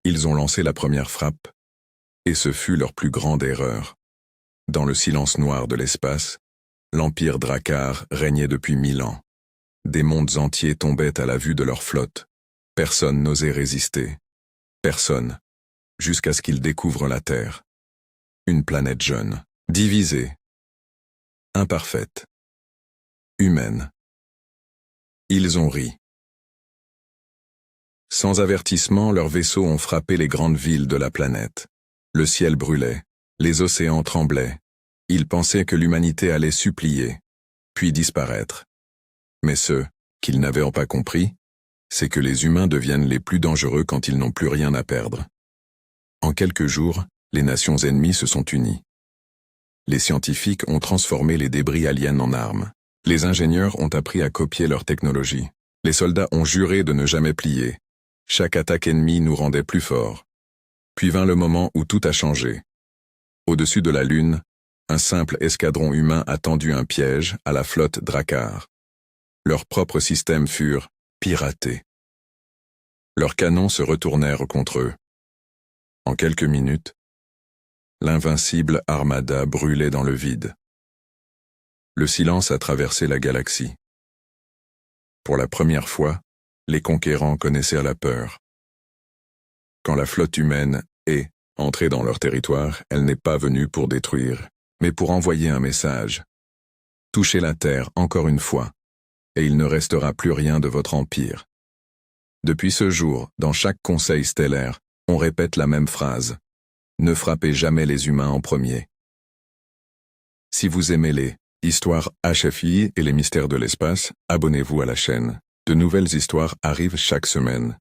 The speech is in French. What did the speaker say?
Ils ont lancé la première frappe, et ce fut leur plus grande erreur. Dans le silence noir de l'espace, l'Empire Drakkar régnait depuis 1000 ans. Des mondes entiers tombaient à la vue de leur flotte. Personne n'osait résister. Personne. Jusqu'à ce qu'ils découvrent la Terre. Une planète jeune, divisée, imparfaite, humaine. Ils ont ri. Sans avertissement, leurs vaisseaux ont frappé les grandes villes de la planète. Le ciel brûlait, les océans tremblaient. Ils pensaient que l'humanité allait supplier, puis disparaître. Mais ce qu'ils n'avaient pas compris, c'est que les humains deviennent les plus dangereux quand ils n'ont plus rien à perdre. En quelques jours, les nations ennemies se sont unies. Les scientifiques ont transformé les débris aliens en armes. Les ingénieurs ont appris à copier leur technologie. Les soldats ont juré de ne jamais plier. Chaque attaque ennemie nous rendait plus forts. Puis vint le moment où tout a changé. Au-dessus de la Lune, un simple escadron humain a tendu un piège à la flotte Drakkar. Leurs propres systèmes furent piratés. Leurs canons se retournèrent contre eux. En quelques minutes, l'invincible armada brûlait dans le vide. Le silence a traversé la galaxie. Pour la première fois, les conquérants connaissaient la peur. Quand la flotte humaine est entrée dans leur territoire, elle n'est pas venue pour détruire, mais pour envoyer un message. Touchez la Terre encore une fois, et il ne restera plus rien de votre empire. Depuis ce jour, dans chaque conseil stellaire, on répète la même phrase. Ne frappez jamais les humains en premier. Si vous aimez les histoires HFI et les mystères de l'espace, abonnez-vous à la chaîne. De nouvelles histoires arrivent chaque semaine.